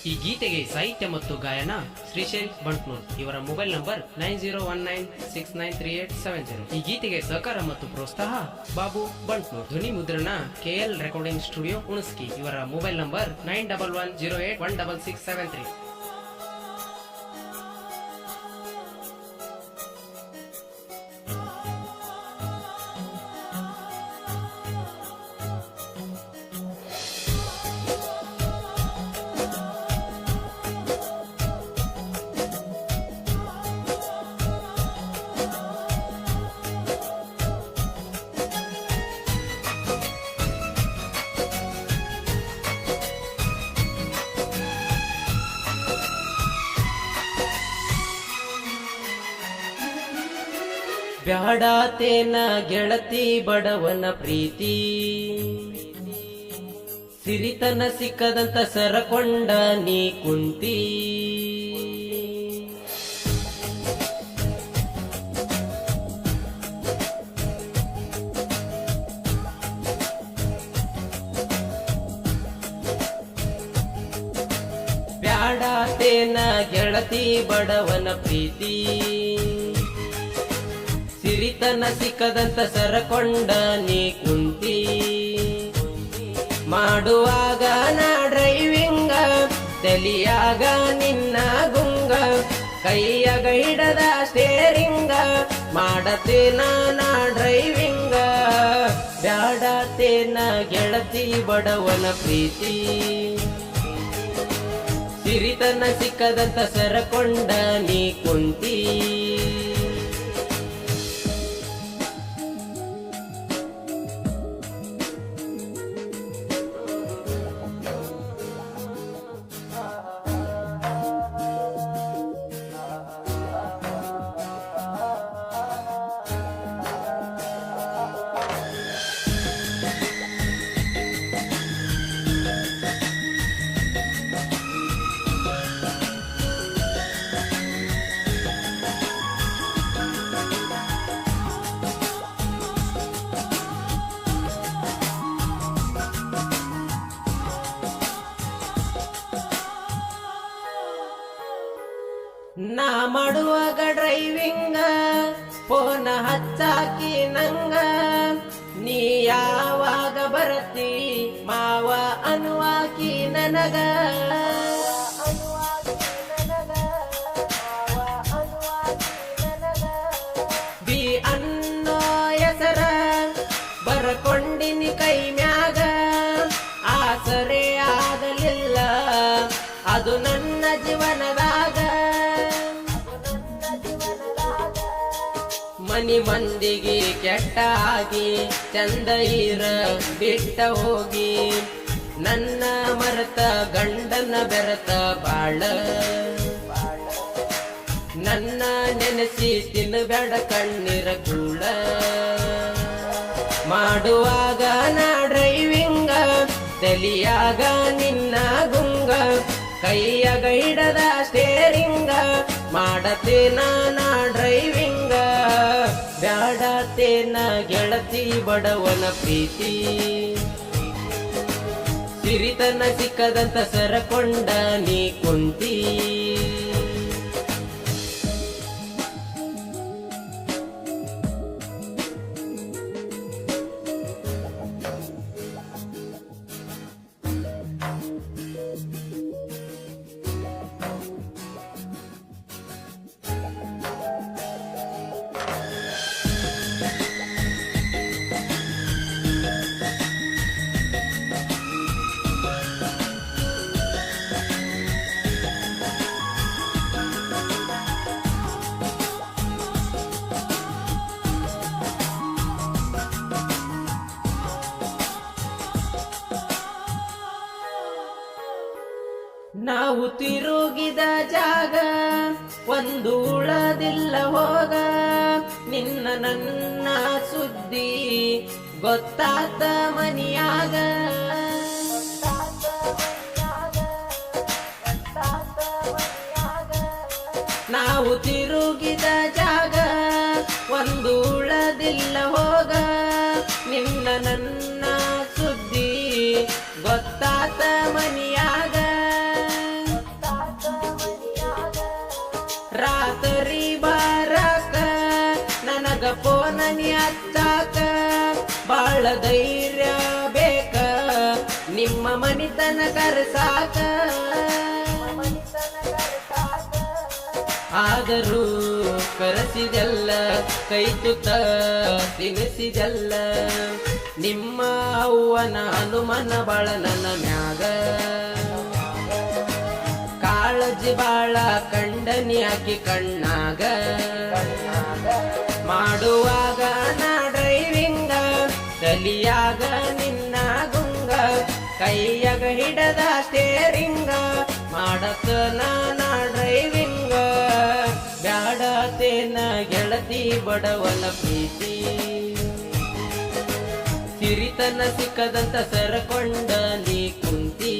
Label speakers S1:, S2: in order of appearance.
S1: ಈ ಗೀತೆಗೆ ಸಾಹಿತ್ಯ ಮತ್ತು ಗಾಯನ ಶ್ರೀಶೈಲ್ ಬಂಟ್ನೂರ್. ಇವರ ಮೊಬೈಲ್ ನಂಬರ್ 9019693870. ಈ ಗೀತೆಗೆ ಸಹಕಾರ ಮತ್ತು ಪ್ರೋತ್ಸಾಹ ಬಾಬು ಬಂಟ್ನೂರ್. ಧ್ವನಿ ಮುದ್ರಣ KL ರೆಕಾರ್ಡಿಂಗ್ ಸ್ಟುಡಿಯೋ ಉಣಸ್ಕಿ. ಇವರ ಮೊಬೈಲ್ ನಂಬರ್ 9110816673.
S2: ಬ್ಯಾಡಾತೇನ ಗೆಳತಿ ಬಡವನ ಪ್ರೀತಿ, ಸಿರಿತನ ಸಿಕ್ಕದಂತ ಸರಕೊಂಡ ನೀ ಕುಂತಿ. ಬ್ಯಾಡಾತೇನ ಗೆಳತಿ ಬಡವನ ಪ್ರೀತಿ, ಸಿರಿತನ ಸಿಕ್ಕದಂತ ಸರಕೊಂಡ ನೀ ಕುಂತಿ. ಮಾಡುವಾಗ ನಾ ಡ್ರೈವಿಂಗ, ತಲಿಯಾಗ ನಿನ್ನ ಗುಂಗ, ಕೈಯಾಗ ಹಿಡದ ಸ್ಟೇರಿಂಗ, ಮಾಡತೇನ ನಾ ಡ್ರೈವಿಂಗ. ಬ್ಯಾಡತೇನ ಗೆಳತಿ ಬಡವನ ಪ್ರೀತಿ, ಸಿರಿತನ ಸಿಕ್ಕದಂತ ಸರಕೊಂಡ ನೀ ಕುಂತಿ. ನಾ ಮಾಡುವಾಗ ಡ್ರೈವಿಂಗ, ಫೋನ ಹಚ್ಚಾಕಿ ನಂಗ, ನೀ ಯಾವಾಗ ಬರತಿ ಮಾವ ಅನ್ನುವಾಕಿ ನನಗ. ಬಿ ಅನ್ನೋ ಹೆಸರ ಬರಕೊಂಡಿನಿ ಕೈ ಮ್ಯಾಗ, ಆಸರೆ ಆಗಲಿಲ್ಲ ಅದು ನನ್ನ ಜೀವನದಾಗ. ಮನಿ ಮಂದಿಗೆ ಕೆಟ್ಟ ಆಗಿ ಚಂದ ಇರ ಬಿಟ್ಟ ಹೋಗಿ, ನನ್ನ ಮರೆತ ಗಂಡನ ಬೆರತ ಬಾಳ. ನನ್ನ ನೆನೆಸಿ ತಿನ್ನಬೇಡ ಕಣ್ಣೀರ ಕೂಳ. ಮಾಡುವಾಗ ನಾ ಡ್ರೈವಿಂಗ, ತಲಿಯಾಗ ನಿನ್ನ ಗುಂಗ, ಕೈಯಾಗ ಹಿಡದ ಸ್ಟೇರಿಂಗ, ಮಾಡತೇನ ನಾ ಡ್ರೈವಿಂಗ. ಬ್ಯಾಡತೇನ ಗೆಳತಿ ಬಡವನ ಪ್ರೀತಿ, ಸಿರಿತನ ಸಿಕ್ಕದಂತ ಸರಕೊಂಡ ನೀ ಕುಂತಿ. ನಾವು ತಿರುಗಿದ ಜಾಗ ಒಂದು ಉಳದಿಲ್ಲ ಹೋಗ, ನಿನ್ನ ನನ್ನ ಸುದ್ದಿ ಗೊತ್ತಾತ ಮನಿಯಾಗ. ನಾವು ತಿರುಗಿದ ಜಾಗ ಒಂದು ಉಳದಿಲ್ಲ ಹೋಗ, ನಿನ್ನ ನನ್ನ ಸುದ್ದಿ ಗೊತ್ತಾತ ಮನಿಯಾಗ. ಫೋನ ನೀ ಹಚ್ಚಾಕ ಬಾಳ ಧೈರ್ಯ ಬೇಕ ನಿಮ್ಮ ಮನಿತನ ಕರ್ಸಾಕ. ಆದರೂ ಕರೆಸಿದೆಲ್ಲ ಕೈ ತುತ್ತ ತಿನಿಸಿದೆಲ್ಲ ನಿಮ್ಮ ಅವ್ವನ ಅನುಮಾನ ಬಾಳ ನನ್ನ ಮ್ಯಾಗ. ಕಾಳಜಿ ಬಾಳ ಕಂಡನಿ ಆಕಿ ಕಣ್ಣಾಗ. ಮಾಡುವಾಗ ನಾ ಡ್ರೈವಿಂಗ ತಲಿಯಾಗ ನಿನ್ನ ಗುಂಗ ಕೈಯಾಗ ಹಿಡದ ಸ್ಟೇರಿಂಗ ಮಾಡಕ ನಾನ ಡ್ರೈವಿಂಗ. ಬ್ಯಾಡತೇನ ಗೆಳತಿ ಬಡವನ ಪ್ರೀತಿ ಸಿರಿತನ ಸಿಕ್ಕದಂತ ಸರಕೊಂಡ ನೀ ಕುಂತಿ.